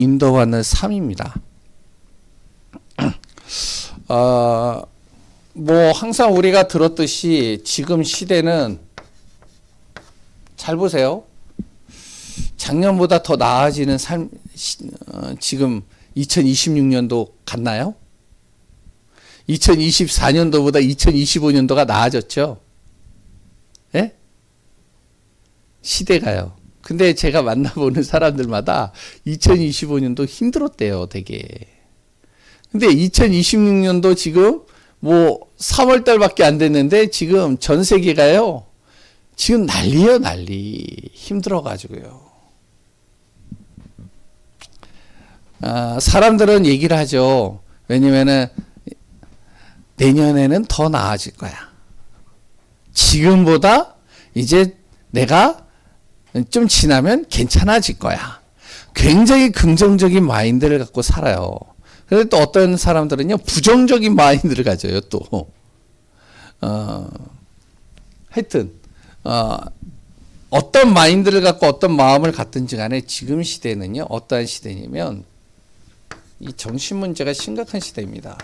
인도받는 삶입니다. 뭐 항상 우리가 들었듯이 지금 시대는 잘 보세요. 작년보다 더 나아지는 삶, 지금 2026년도 같나요? 2024년도보다 2025년도가 나아졌죠? 예? 시대가요. 근데 제가 만나보는 사람들마다 2025년도 힘들었대요, 되게. 근데 2026년도 지금 뭐 3월 달밖에 안 됐는데 지금 전 세계가요. 지금 난리예요, 난리. 힘들어가지고요. 사람들은 얘기를 하죠. 왜냐면은 내년에는 더 나아질 거야. 지금보다 이제 내가 좀 지나면 괜찮아질 거야. 굉장히 긍정적인 마인드를 갖고 살아요. 그런데 또 어떤 사람들은요, 부정적인 마인드를 가져요, 또. 하여튼, 어떤 마인드를 갖고 어떤 마음을 갖든지 간에 지금 시대는요, 어떠한 시대냐면, 이 정신 문제가 심각한 시대입니다.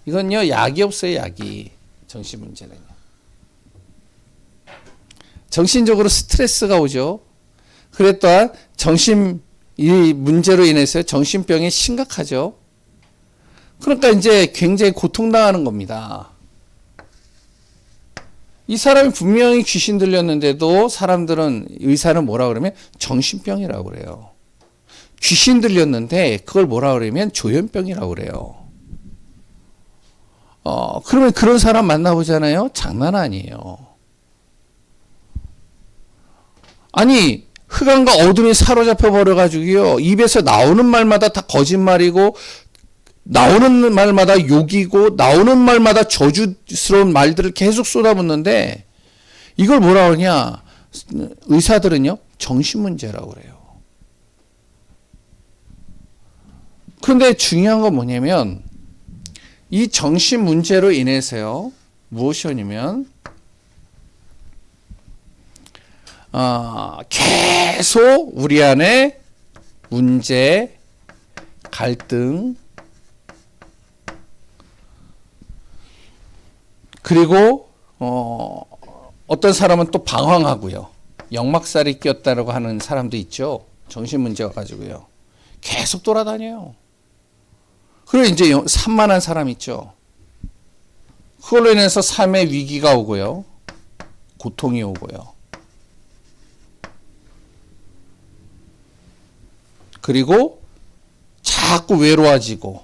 이건요, 약이 없어요, 약이. 정신 문제는요. 정신적으로 스트레스가 오죠. 그래 또한 이 문제로 인해서 정신병이 심각하죠. 그러니까 이제 굉장히 고통당하는 겁니다. 이 사람이 분명히 귀신 들렸는데도 의사는 뭐라 그러면 정신병이라고 그래요. 귀신 들렸는데 그걸 뭐라 그러면 조현병이라고 그래요. 그러면 그런 사람 만나보잖아요. 장난 아니에요. 아니, 흑암과 어둠이 사로잡혀 버려가지고요. 입에서 나오는 말마다 다 거짓말이고, 나오는 말마다 욕이고, 나오는 말마다 저주스러운 말들을 계속 쏟아붓는데, 이걸 뭐라 그러냐? 의사들은요, 정신문제라고 그래요. 그런데 중요한 건 뭐냐면, 이 정신문제로 인해서요, 무엇이냐면, 계속 우리 안에 문제, 갈등, 그리고 어떤 사람은 또 방황하고요. 역막살이 끼었다라고 하는 사람도 있죠. 정신 문제가 가지고요. 계속 돌아다녀요. 그리고 이제 산만한 사람 있죠. 그걸로 인해서 삶의 위기가 오고요. 고통이 오고요. 그리고 자꾸 외로워지고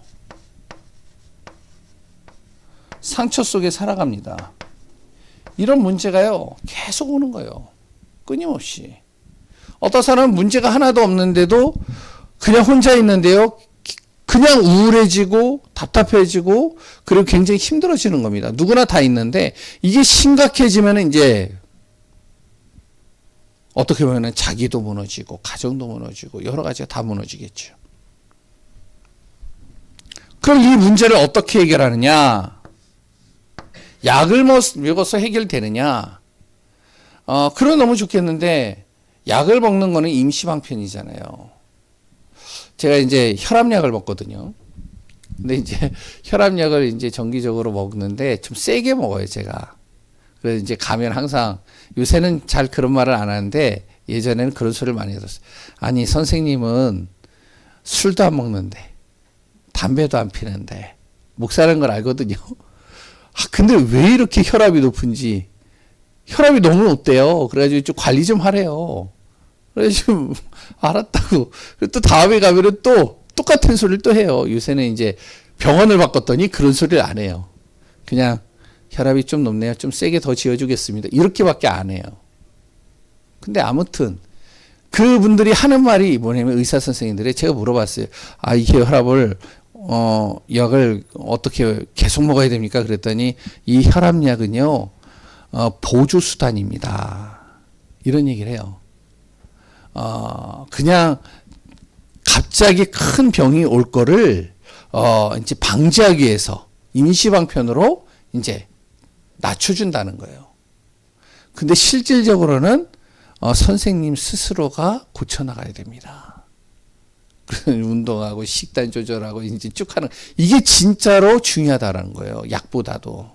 상처 속에 살아갑니다. 이런 문제가요, 계속 오는 거예요. 끊임없이. 어떤 사람은 문제가 하나도 없는데도 그냥 혼자 있는데요, 그냥 우울해지고 답답해지고 그리고 굉장히 힘들어지는 겁니다. 누구나 다 있는데 이게 심각해지면 이제 어떻게 보면 자기도 무너지고 가정도 무너지고 여러 가지가 다 무너지겠죠. 그럼 이 문제를 어떻게 해결하느냐? 약을 먹어서 해결되느냐? 그럼 너무 좋겠는데 약을 먹는 거는 임시방편이잖아요. 제가 이제 혈압약을 먹거든요. 근데 이제 혈압약을 이제 정기적으로 먹는데 좀 세게 먹어요, 제가. 그래서 이제 가면 항상 요새는 잘 그런 말을 안 하는데 예전에는 그런 소리를 많이 들었어요. 아니, 선생님은 술도 안 먹는데 담배도 안 피는데 목사라는 걸 알거든요. 근데 왜 이렇게 혈압이 높은지, 혈압이 너무 높대요. 그래가지고 좀 관리 좀 하래요. 그래서 좀 알았다고. 또 다음에 가면은 또 똑같은 소리를 또 해요. 요새는 이제 병원을 바꿨더니 그런 소리를 안 해요. 그냥 혈압이 좀 높네요. 좀 세게 더 지어주겠습니다. 이렇게밖에 안 해요. 근데 아무튼 그분들이 하는 말이 뭐냐면 의사 선생님들이 제가 물어봤어요. 이게 혈압을 약을 어떻게 계속 먹어야 됩니까? 그랬더니 이 혈압약은요, 보조 수단입니다. 이런 얘기를 해요. 그냥 갑자기 큰 병이 올 거를 이제 방지하기 위해서 임시방편으로 이제 낮춰준다는 거예요. 근데 실질적으로는 선생님 스스로가 고쳐나가야 됩니다. 운동하고 식단 조절하고 이제 쭉 하는 이게 진짜로 중요하다라는 거예요. 약보다도.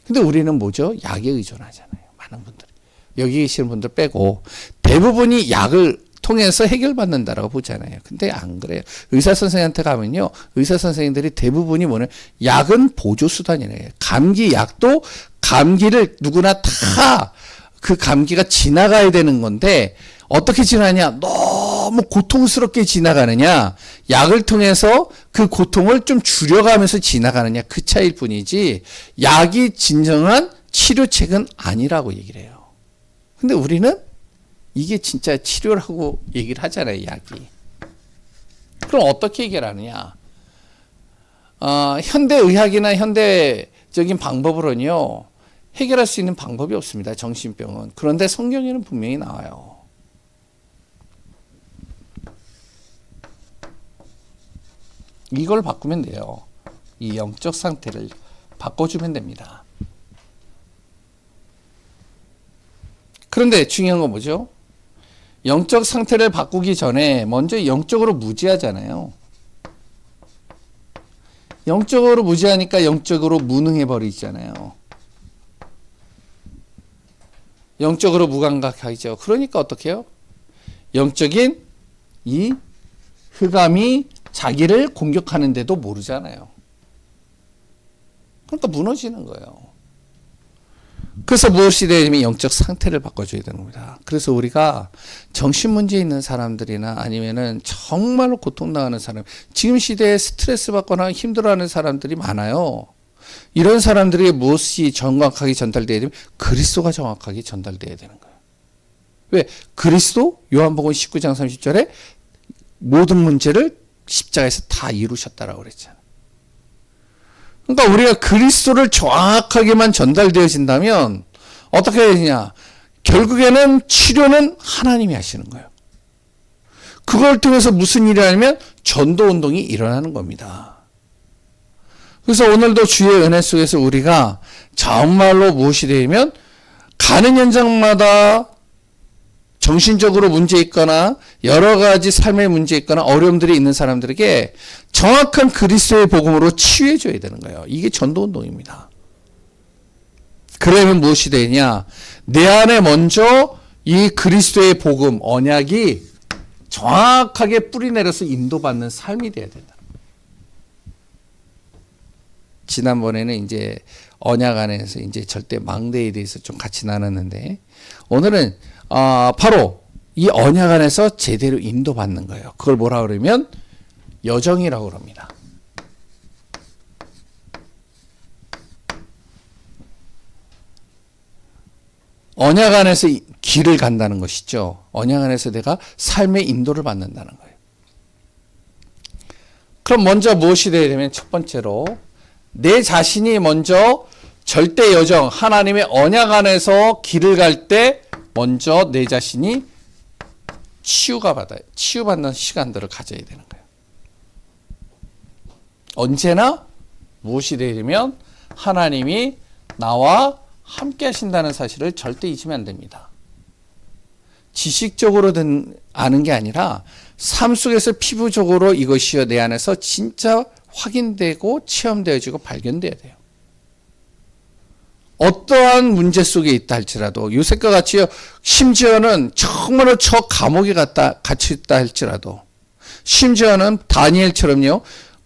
근데 우리는 뭐죠? 약에 의존하잖아요. 많은 분들이. 여기 계시는 분들 빼고 대부분이 약을 통해서 해결받는다라고 보잖아요. 근데 안 그래요. 의사 선생님한테 가면요. 의사 선생님들이 대부분이 뭐냐? 약은 보조 수단이래요. 감기 약도 감기를 누구나 다 그 감기가 지나가야 되는 건데 어떻게 지나냐? 너무 고통스럽게 지나가느냐? 약을 통해서 그 고통을 좀 줄여가면서 지나가느냐? 그 차이일 뿐이지 약이 진정한 치료책은 아니라고 얘기를 해요. 근데 우리는 이게 진짜 치료라고 얘기를 하잖아요, 약이. 그럼 어떻게 해결하느냐? 현대의학이나 현대적인 방법으로는요, 해결할 수 있는 방법이 없습니다, 정신병은. 그런데 성경에는 분명히 나와요. 이걸 바꾸면 돼요. 이 영적 상태를 바꿔주면 됩니다. 그런데 중요한 건 뭐죠? 영적 상태를 바꾸기 전에 먼저 영적으로 무지하잖아요. 영적으로 무지하니까 영적으로 무능해버리잖아요. 영적으로 무감각하죠. 그러니까 어떻게 해요? 영적인 이 흑암이 자기를 공격하는데도 모르잖아요. 그러니까 무너지는 거예요. 그래서 무엇이 되냐면 영적 상태를 바꿔줘야 되는 겁니다. 그래서 우리가 정신 문제 있는 사람들이나 아니면은 정말로 고통당하는 사람, 지금 시대에 스트레스 받거나 힘들어하는 사람들이 많아요. 이런 사람들에게 무엇이 정확하게 전달돼야 되면 그리스도가 정확하게 전달돼야 되는 거예요. 왜? 그리스도 요한복음 19장 30절에 모든 문제를 십자가에서 다 이루셨다라고 그랬잖아요. 그러니까 우리가 그리스도를 정확하게만 전달되어진다면 어떻게 해야 되냐? 결국에는 치료는 하나님이 하시는 거예요. 그걸 통해서 무슨 일이 아니면 전도운동이 일어나는 겁니다. 그래서 오늘도 주의 은혜 속에서 우리가 정말로 무엇이 되면 가는 현장마다 정신적으로 문제 있거나 여러 가지 삶의 문제 있거나 어려움들이 있는 사람들에게 정확한 그리스도의 복음으로 치유해 줘야 되는 거예요. 이게 전도운동입니다. 그러면 무엇이 되냐? 내 안에 먼저 이 그리스도의 복음, 언약이 정확하게 뿌리내려서 인도받는 삶이 돼야 된다. 지난번에는 이제 언약 안에서 이제 절대 망대에 대해서 좀 같이 나눴는데 오늘은 바로 이 언약 안에서 제대로 인도받는 거예요. 그걸 뭐라 그러면 여정이라고 합니다. 언약 안에서 길을 간다는 것이죠. 언약 안에서 내가 삶의 인도를 받는다는 거예요. 그럼 먼저 무엇이 되어야 되면 첫 번째로 내 자신이 먼저 절대 여정, 하나님의 언약 안에서 길을 갈 때 먼저 내 자신이 치유받는 시간들을 가져야 되는 거예요. 언제나 무엇이 되려면 하나님이 나와 함께 하신다는 사실을 절대 잊으면 안 됩니다. 지식적으로 아는 게 아니라 삶 속에서 피부적으로 이것이여 내 안에서 진짜 확인되고 체험되어지고 발견돼야 돼요. 어떠한 문제 속에 있다 할지라도 요셉과 같이 심지어는 정말로 저 감옥에 갇혀 있다 할지라도 심지어는 다니엘처럼요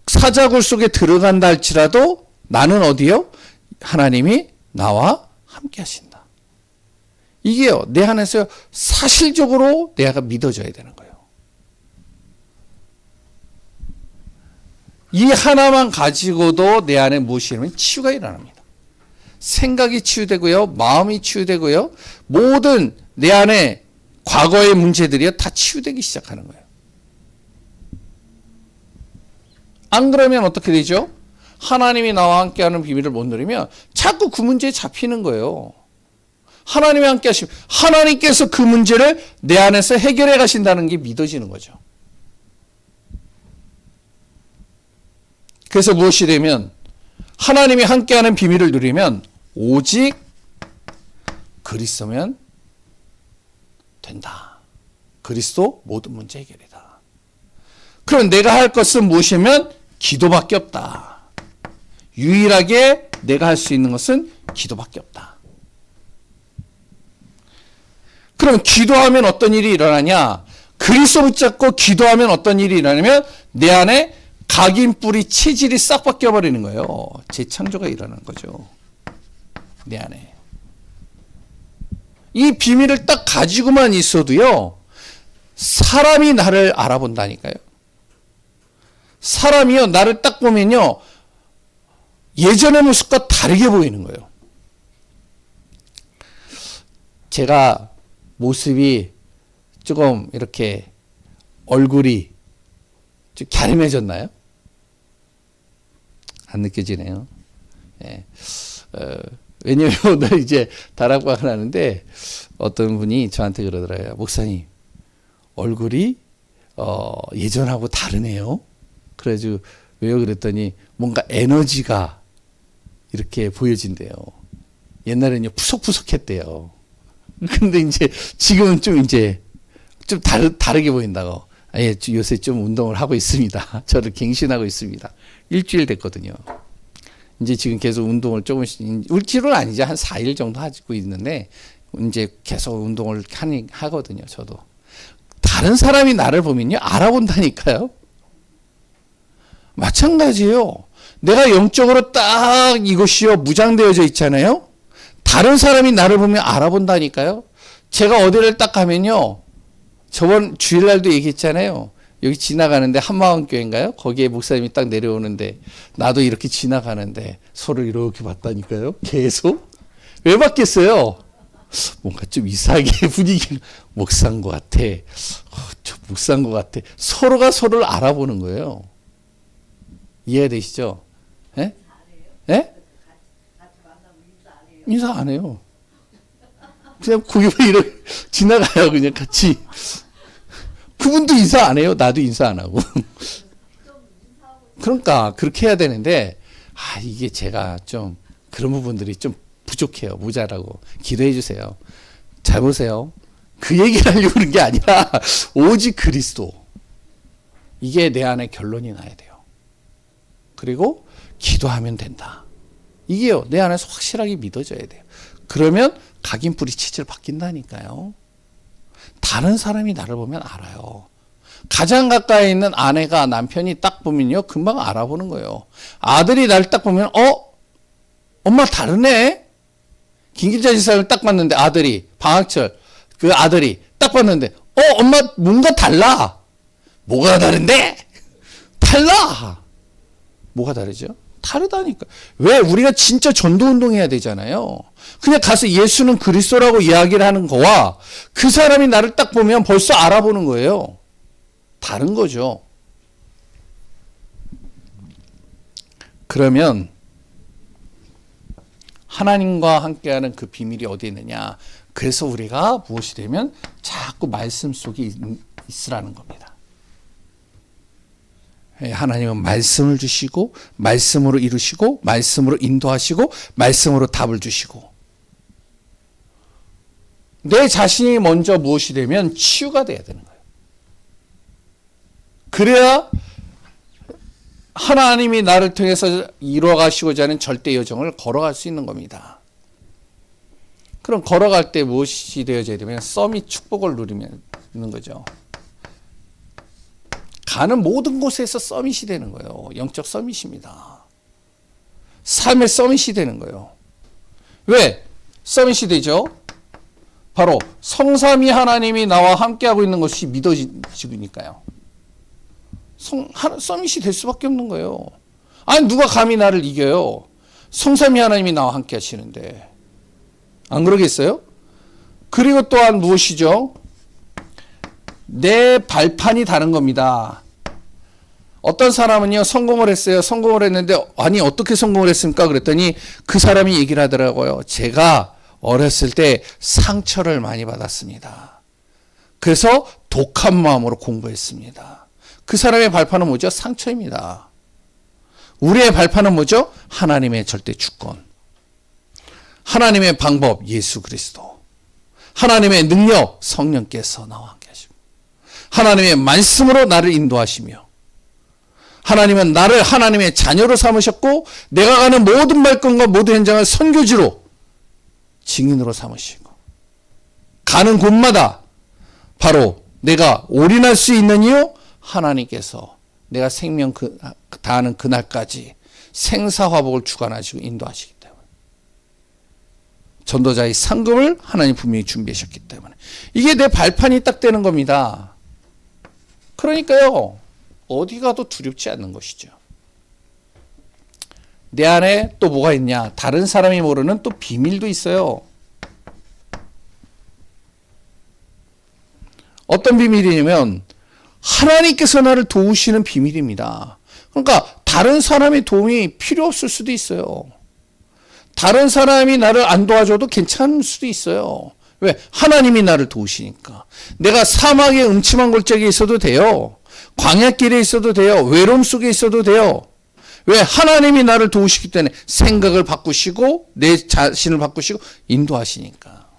사자굴 속에 들어간다 할지라도 나는 어디요? 하나님이 나와 함께 하신다. 이게요 내 안에서 사실적으로 내가 믿어져야 되는 거예요. 이 하나만 가지고도 내 안에 무엇이 일어나면 치유가 일어납니다. 생각이 치유되고요. 마음이 치유되고요. 모든 내 안에 과거의 문제들이요. 다 치유되기 시작하는 거예요. 안 그러면 어떻게 되죠? 하나님이 나와 함께하는 비밀을 못 누리면 자꾸 그 문제에 잡히는 거예요. 하나님이 함께 하시면 하나님께서 그 문제를 내 안에서 해결해 가신다는 게 믿어지는 거죠. 그래서 무엇이 되면 하나님이 함께하는 비밀을 누리면 오직 그리스도면 된다. 그리스도 모든 문제 해결이다. 그럼 내가 할 것은 무엇이면 기도밖에 없다. 유일하게 내가 할 수 있는 것은 기도밖에 없다. 그럼 기도하면 어떤 일이 일어나냐? 그리스도 붙잡고 기도하면 어떤 일이 일어나냐면 내 안에 각인뿌리 체질이 싹 바뀌어버리는 거예요. 재창조가 일어나는 거죠. 내 안에. 이 비밀을 딱 가지고만 있어도요. 사람이 나를 알아본다니까요. 사람이요. 나를 딱 보면요. 예전의 모습과 다르게 보이는 거예요. 제가 모습이 조금 이렇게 얼굴이 좀 갸름해졌나요? 안 느껴지네요. 예. 왜냐면 오늘 이제 다락방을 하는데 어떤 분이 저한테 그러더라고요. 목사님, 얼굴이 예전하고 다르네요. 그래가지고 왜요? 그랬더니 뭔가 에너지가 이렇게 보여진대요. 옛날에는요 푸석푸석했대요. 근데 이제 지금은 좀 이제 좀 다르게 보인다고. 예, 요새 좀 운동을 하고 있습니다. 저를 갱신하고 있습니다. 일주일 됐거든요. 이제 지금 계속 운동을 조금씩, 일주일은 아니죠. 한 4일 정도 하고 있는데, 이제 계속 운동을 하거든요. 저도. 다른 사람이 나를 보면요. 알아본다니까요. 마찬가지예요. 내가 영적으로 딱 이것이요. 무장되어져 있잖아요. 다른 사람이 나를 보면 알아본다니까요. 제가 어디를 딱 가면요. 저번 주일날도 얘기했잖아요. 여기 지나가는데 한마음교회인가요? 거기에 목사님이 딱 내려오는데 나도 이렇게 지나가는데 서로 이렇게 봤다니까요. 계속. 왜 봤겠어요? 뭔가 좀 이상하게 분위기가 목사인 것 같아. 저 목사인 것 같아. 서로가 서로를 알아보는 거예요. 이해되시죠? 예? 예? 인사 안 해요. 그냥 거기만 이렇게 지나가요. 그냥 같이. 그분도 인사 안 해요. 나도 인사 안 하고. 그러니까 그렇게 해야 되는데 이게 제가 좀 그런 부분들이 좀 부족해요. 모자라고. 기도해 주세요. 잘 보세요. 그 얘기를 하려고 그런 게 아니라 오직 그리스도. 이게 내 안에 결론이 나야 돼요. 그리고 기도하면 된다. 이게요. 내 안에서 확실하게 믿어져야 돼요. 그러면 각인뿌리 체질 바뀐다니까요. 다른 사람이 나를 보면 알아요. 가장 가까이 있는 아내가 남편이 딱 보면요. 금방 알아보는 거예요. 아들이 나를 딱 보면 엄마 다르네. 김기자 지사를 딱 봤는데 아들이 방학철 그 아들이 딱 봤는데 엄마 뭔가 달라. 뭐가 다른데? 달라. 뭐가 다르죠? 다르다니까. 왜? 우리가 진짜 전도운동해야 되잖아요. 그냥 가서 예수는 그리스도라고 이야기를 하는 거와 그 사람이 나를 딱 보면 벌써 알아보는 거예요. 다른 거죠. 그러면 하나님과 함께하는 그 비밀이 어디 있느냐. 그래서 우리가 무엇이 되면 자꾸 말씀 속에 있으라는 겁니다. 하나님은 말씀을 주시고 말씀으로 이루시고 말씀으로 인도하시고 말씀으로 답을 주시고 내 자신이 먼저 무엇이 되면 치유가 돼야 되는 거예요. 그래야 하나님이 나를 통해서 이루어가시고자 하는 절대 여정을 걸어갈 수 있는 겁니다. 그럼 걸어갈 때 무엇이 되어져야 되면 썸이 축복을 누리는 거죠. 가는 모든 곳에서 서밋이 되는 거예요. 영적 서밋입니다. 삶의 서밋이 되는 거예요. 왜? 서밋이 되죠? 바로 성삼위 하나님이 나와 함께하고 있는 것이 믿어지니까요. 서밋이 될 수밖에 없는 거예요. 아니 누가 감히 나를 이겨요? 성삼위 하나님이 나와 함께 하시는데. 안 그러겠어요? 그리고 또한 무엇이죠? 내 발판이 다른 겁니다. 어떤 사람은요, 성공을 했어요. 성공을 했는데, 아니, 어떻게 성공을 했습니까? 그랬더니 그 사람이 얘기를 하더라고요. 제가 어렸을 때 상처를 많이 받았습니다. 그래서 독한 마음으로 공부했습니다. 그 사람의 발판은 뭐죠? 상처입니다. 우리의 발판은 뭐죠? 하나님의 절대 주권. 하나님의 방법, 예수 그리스도. 하나님의 능력, 성령께서 나와 함께 하시고. 하나님의 말씀으로 나를 인도하시며 하나님은 나를 하나님의 자녀로 삼으셨고 내가 가는 모든 발걸음과 모든 현장을 선교지로 증인으로 삼으시고 가는 곳마다 바로 내가 올인할 수 있는 이유 하나님께서 내가 생명 다하는 그날까지 생사화복을 주관하시고 인도하시기 때문에 전도자의 상급을 하나님 분명히 준비하셨기 때문에 이게 내 발판이 딱 되는 겁니다. 그러니까요 어디 가도 두렵지 않는 것이죠. 내 안에 또 뭐가 있냐, 다른 사람이 모르는 또 비밀도 있어요. 어떤 비밀이냐면 하나님께서 나를 도우시는 비밀입니다. 그러니까 다른 사람의 도움이 필요 없을 수도 있어요. 다른 사람이 나를 안 도와줘도 괜찮을 수도 있어요. 왜? 하나님이 나를 도우시니까. 내가 사막의 음침한 골짜기에 있어도 돼요. 광야길에 있어도 돼요. 외로움 속에 있어도 돼요. 왜? 하나님이 나를 도우시기 때문에 생각을 바꾸시고 내 자신을 바꾸시고 인도하시니까.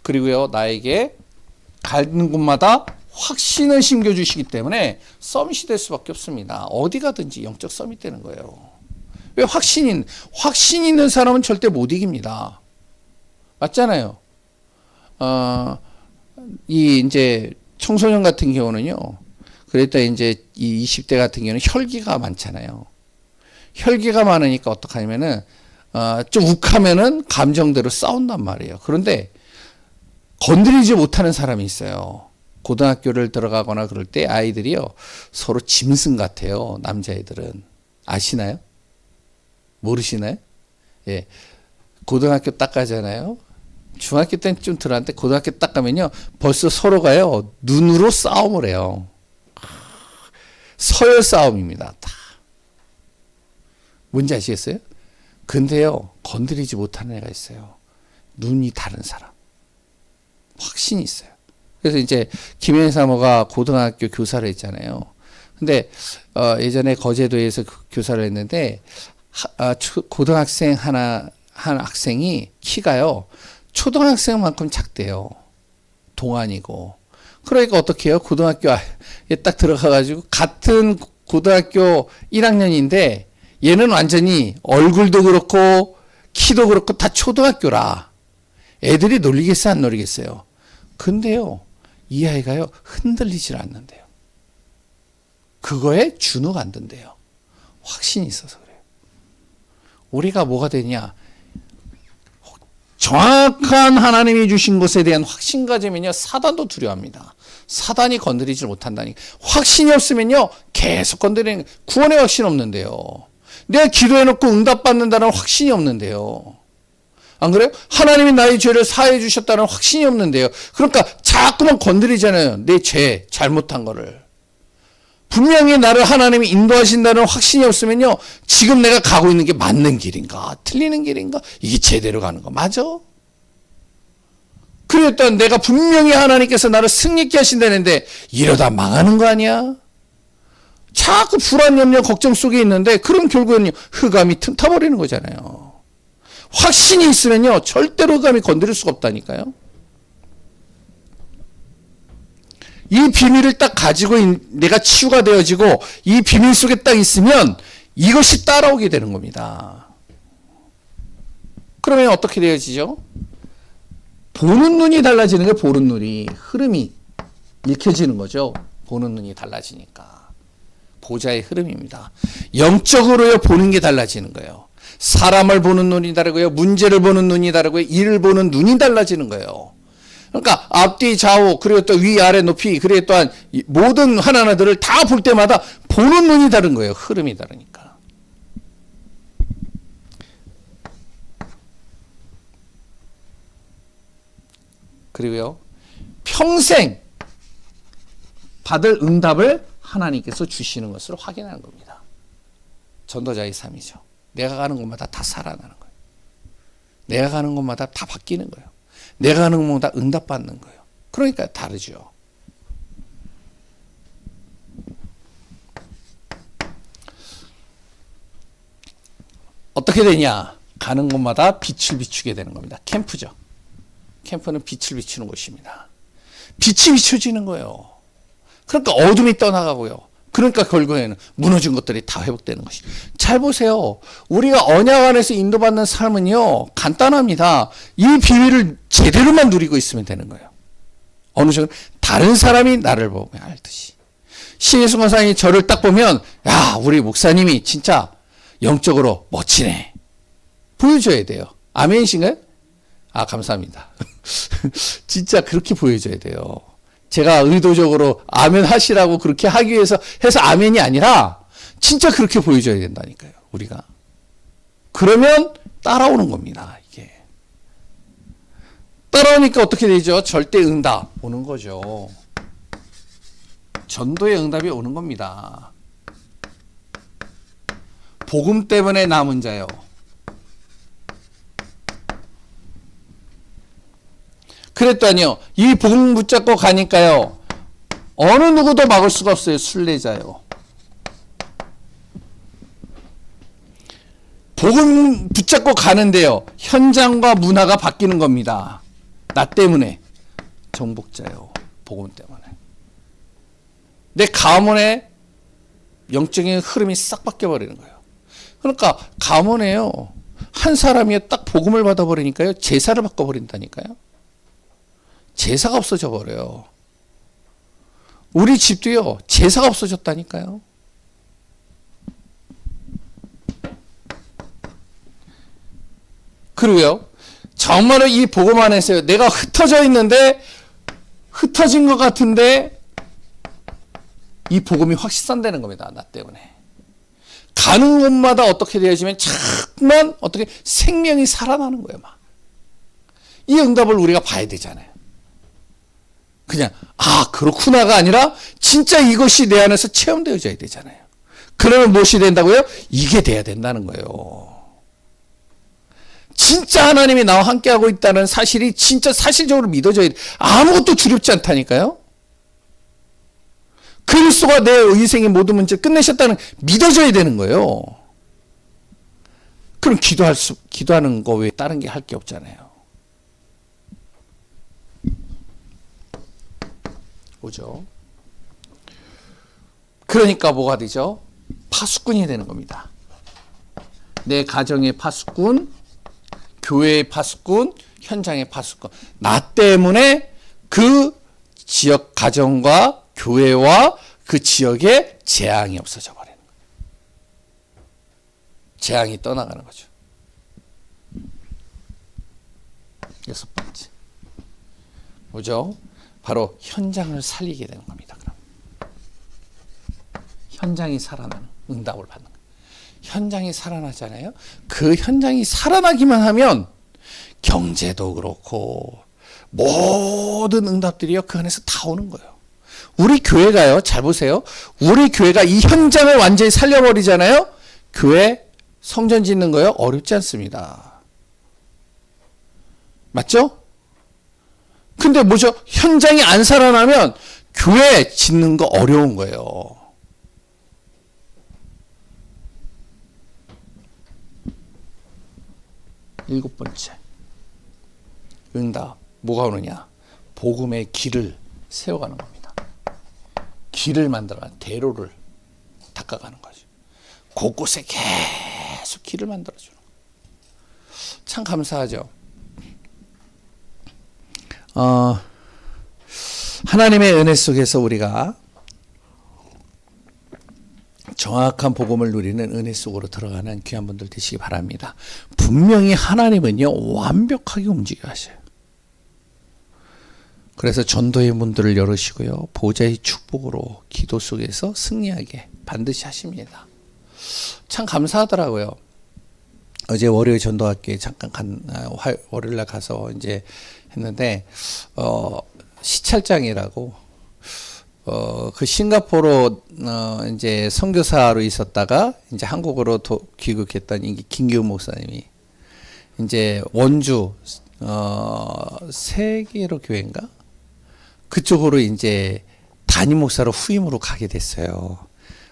그리고요 나에게 가는 곳마다 확신을 심겨주시기 때문에 서밋이 될 수밖에 없습니다. 어디 가든지 영적 서밋 되는 거예요. 왜? 확신 있는 사람은 절대 못 이깁니다. 맞잖아요. 이제 청소년 같은 경우는요. 그랬다 이제 이 20대 같은 경우는 혈기가 많잖아요. 혈기가 많으니까 어떡하냐면은 좀 욱하면은 감정대로 싸운단 말이에요. 그런데 건드리지 못하는 사람이 있어요. 고등학교를 들어가거나 그럴 때 아이들이요. 서로 짐승 같아요. 남자애들은. 아시나요? 모르시나요? 예. 고등학교 딱 가잖아요. 중학교 때는 좀 들었는데 고등학교 딱 가면요. 벌써 서로가요. 눈으로 싸움을 해요. 서열 싸움입니다. 다. 뭔지 아시겠어요? 근데요. 건드리지 못하는 애가 있어요. 눈이 다른 사람. 확신이 있어요. 그래서 이제 김현 사모가 고등학교 교사를 했잖아요. 근데 예전에 거제도에서 교사를 했는데 고등학생 한 학생이 키가요. 초등학생만큼 작대요. 동안이고. 그러니까 어떻게 해요? 고등학교에 딱 들어가가지고 같은 고등학교 1학년인데 얘는 완전히 얼굴도 그렇고 키도 그렇고 다 초등학교라. 애들이 놀리겠어요? 안 놀리겠어요? 근데요, 이 아이가요, 흔들리질 않는데요. 그거에 주눅 안 든대요. 확신이 있어서 그래요. 우리가 뭐가 되냐? 정확한 하나님이 주신 것에 대한 확신 가지면요, 사단도 두려워합니다. 사단이 건드리질 못한다니. 확신이 없으면요, 계속 건드리는, 구원의 확신 없는데요. 내가 기도해놓고 응답받는다는 확신이 없는데요. 안 그래요? 하나님이 나의 죄를 사해 주셨다는 확신이 없는데요. 그러니까 자꾸만 건드리잖아요. 내 죄, 잘못한 거를. 분명히 나를 하나님이 인도하신다는 확신이 없으면요. 지금 내가 가고 있는 게 맞는 길인가? 틀리는 길인가? 이게 제대로 가는 거 맞아? 그랬더니 내가 분명히 하나님께서 나를 승리케 하신다는데 이러다 망하는 거 아니야? 자꾸 불안, 염려, 걱정 속에 있는데 그럼 결국은 흑암이 틈타버리는 거잖아요. 확신이 있으면요. 절대로 흑암이 건드릴 수가 없다니까요. 이 비밀을 딱 가지고 내가 치유가 되어지고 이 비밀 속에 딱 있으면 이것이 따라오게 되는 겁니다. 그러면 어떻게 되어지죠? 보는 눈이 달라지는 게 보는 눈이 흐름이 읽혀지는 거죠. 보는 눈이 달라지니까. 보좌의 흐름입니다. 영적으로요 보는 게 달라지는 거예요. 사람을 보는 눈이 다르고요. 문제를 보는 눈이 다르고요. 일을 보는 눈이 달라지는 거예요. 그러니까 앞뒤 좌우 그리고 또 위아래 높이 그리고 또한 모든 하나하나들을 다 볼 때마다 보는 눈이 다른 거예요. 흐름이 다르니까. 그리고요. 평생 받을 응답을 하나님께서 주시는 것을 확인하는 겁니다. 전도자의 삶이죠. 내가 가는 곳마다 다 살아나는 거예요. 내가 가는 곳마다 다 바뀌는 거예요. 내가 가는 곳마다 응답받는 거예요. 그러니까 다르죠. 어떻게 되냐? 가는 곳마다 빛을 비추게 되는 겁니다. 캠프죠. 캠프는 빛을 비추는 곳입니다. 빛이 비춰지는 거예요. 그러니까 어둠이 떠나가고요. 그러니까 결국에는 무너진 것들이 다 회복되는 것이. 잘 보세요. 우리가 언약 안에서 인도받는 삶은요, 간단합니다. 이 비밀을 제대로만 누리고 있으면 되는 거예요. 어느 정도 다른 사람이 나를 보면 알듯이. 신혜승 권사님이 저를 딱 보면, 야, 우리 목사님이 진짜 영적으로 멋지네. 보여줘야 돼요. 아멘이신가요? 아, 감사합니다. 진짜 그렇게 보여줘야 돼요. 제가 의도적으로 아멘 하시라고 그렇게 하기 위해서 해서 아멘이 아니라 진짜 그렇게 보여줘야 된다니까요. 우리가. 그러면 따라오는 겁니다. 이게. 따라오니까 어떻게 되죠? 절대 응답 오는 거죠. 전도의 응답이 오는 겁니다. 복음 때문에 남은 자요. 그랬더니요, 이 복음 붙잡고 가니까요, 어느 누구도 막을 수가 없어요. 순례자요. 복음 붙잡고 가는데요, 현장과 문화가 바뀌는 겁니다. 나 때문에. 정복자요. 복음 때문에. 내 가문의 영적인 흐름이 싹 바뀌어버리는 거예요. 그러니까 가문에요, 한 사람이 딱 복음을 받아버리니까요, 제사를 바꿔버린다니까요. 제사가 없어져 버려요. 우리 집도요, 제사가 없어졌다니까요. 그리고요, 정말로 이 복음 안에서요, 내가 흩어져 있는데, 흩어진 것 같은데, 이 복음이 확산되는 겁니다. 나 때문에. 가는 곳마다 어떻게 되어지면 자꾸만 어떻게 생명이 살아나는 거예요. 막. 이 응답을 우리가 봐야 되잖아요. 그냥 아 그렇구나가 아니라 진짜 이것이 내 안에서 체험되어져야 되잖아요. 그러면 무엇이 된다고요? 이게 돼야 된다는 거예요. 진짜 하나님이 나와 함께하고 있다는 사실이 진짜 사실적으로 믿어져야 돼. 아무것도 두렵지 않다니까요. 그리스도가 내 의생의 모든 문제를 끝내셨다는 믿어져야 되는 거예요. 그럼 기도하는 거 외에 다른 게 할 게 없잖아요. 오죠. 그러니까 뭐가 되죠? 파수꾼이 되는 겁니다. 내 가정의 파수꾼, 교회의 파수꾼, 현장의 파수꾼. 나 때문에 그 지역 가정과 교회와 그 지역에 재앙이 없어져 버리는 거예요. 재앙이 떠나가는 거죠. 6번째. 뭐죠? 바로 현장을 살리게 되는 겁니다. 그럼. 현장이 살아나는 응답을 받는 거예요. 현장이 살아나잖아요. 그 현장이 살아나기만 하면 경제도 그렇고 모든 응답들이요 그 안에서 다 오는 거예요. 우리 교회가요, 잘 보세요. 우리 교회가 이 현장을 완전히 살려버리잖아요. 교회 성전 짓는 거요 어렵지 않습니다. 맞죠? 근데 뭐죠? 현장이 안 살아나면 교회 짓는 거 어려운 거예요. 일곱 번째. 응답. 뭐가 오느냐? 복음의 길을 세워가는 겁니다. 길을 만들어가는, 대로를 닦아가는 거죠. 곳곳에 계속 길을 만들어주는 거예요. 참 감사하죠. 하나님의 은혜 속에서 우리가 정확한 복음을 누리는 은혜 속으로 들어가는 귀한 분들 되시기 바랍니다. 분명히 하나님은요 완벽하게 움직여 하셔요. 그래서 전도의 문들을 열으시고요 보좌의 축복으로 기도 속에서 승리하게 반드시 하십니다. 참 감사하더라고요. 어제 월요일 전도학교에 잠깐 월요일날 가서 이제 했는데 시찰장이라고 그 싱가포르 이제 선교사로 있었다가 이제 한국으로 귀국했던 김기훈 목사님이 이제 원주 세계로 교회인가 그쪽으로 이제 담임 목사로 후임으로 가게 됐어요.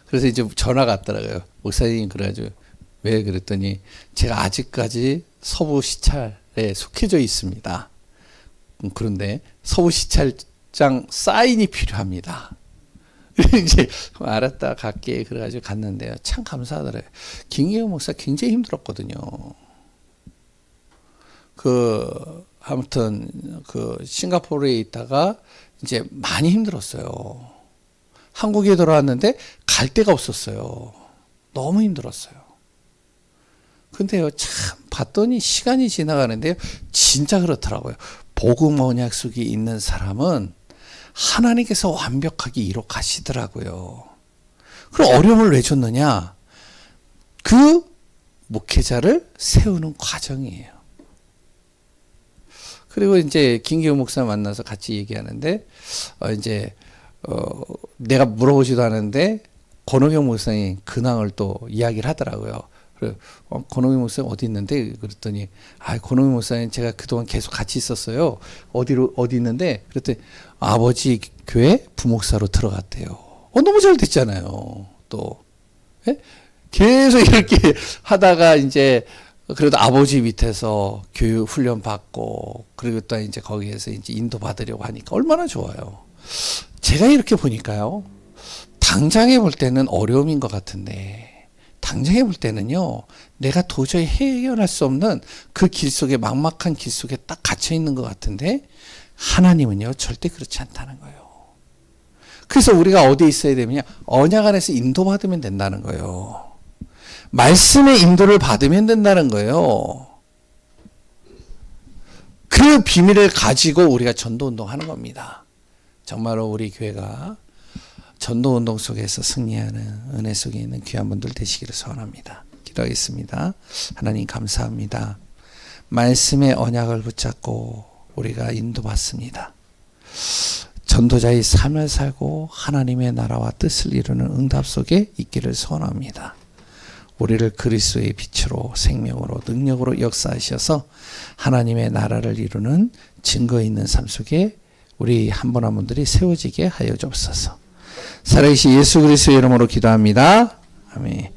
그래서 이제 전화가 왔더라고요. 목사님 그래가지고 왜 그랬더니 제가 아직까지 서부 시찰에 속해져 있습니다. 그런데 서부 시찰 장 사인이 필요합니다. 이제 알았다 갈게 그래가지고 갔는데요. 참 감사하더래요. 김기호 목사 굉장히 힘들었거든요. 아무튼 싱가포르에 있다가 이제 많이 힘들었어요. 한국에 돌아왔는데 갈 데가 없었어요. 너무 힘들었어요. 근데요, 참 봤더니 시간이 지나가는데요, 진짜 그렇더라고요. 복음 언약속에 있는 사람은 하나님께서 완벽하게 이뤄 가시더라고요. 그럼 어려움을 왜 줬느냐? 그 목회자를 세우는 과정이에요. 그리고 이제 김기호 목사 만나서 같이 얘기하는데, 내가 물어보지도 않은데, 권호경 목사님 근황을 또 이야기를 하더라고요. 그래, 권호경 목사님 어디 있는데? 그랬더니, 권호경 목사님 제가 그동안 계속 같이 있었어요. 어디 있는데? 그랬더니, 아버지 교회 부목사로 들어갔대요. 너무 잘 됐잖아요. 또. 예? 계속 이렇게 하다가 이제, 그래도 아버지 밑에서 교육 훈련 받고, 그리고 또 이제 거기에서 이제 인도 받으려고 하니까 얼마나 좋아요. 제가 이렇게 보니까요, 당장에 볼 때는 어려움인 것 같은데, 당장에 볼 때는요, 내가 도저히 해결할 수 없는 그 길 속에, 막막한 길 속에 딱 갇혀 있는 것 같은데, 하나님은요, 절대 그렇지 않다는 거예요. 그래서 우리가 어디에 있어야 되느냐? 언약 안에서 인도받으면 된다는 거예요. 말씀의 인도를 받으면 된다는 거예요. 그 비밀을 가지고 우리가 전도운동 하는 겁니다. 정말로 우리 교회가 전도운동 속에서 승리하는 은혜 속에 있는 귀한 분들 되시기를 소원합니다. 기도하겠습니다. 하나님 감사합니다. 말씀의 언약을 붙잡고 우리가 인도받습니다. 전도자의 삶을 살고 하나님의 나라와 뜻을 이루는 응답 속에 있기를 소원합니다. 우리를 그리스도의 빛으로 생명으로 능력으로 역사하셔서 하나님의 나라를 이루는 증거 있는 삶 속에 우리 한 분 한 분들이 세워지게 하여 주옵소서. 살아계신 예수 그리스도의 이름으로 기도합니다. 아멘.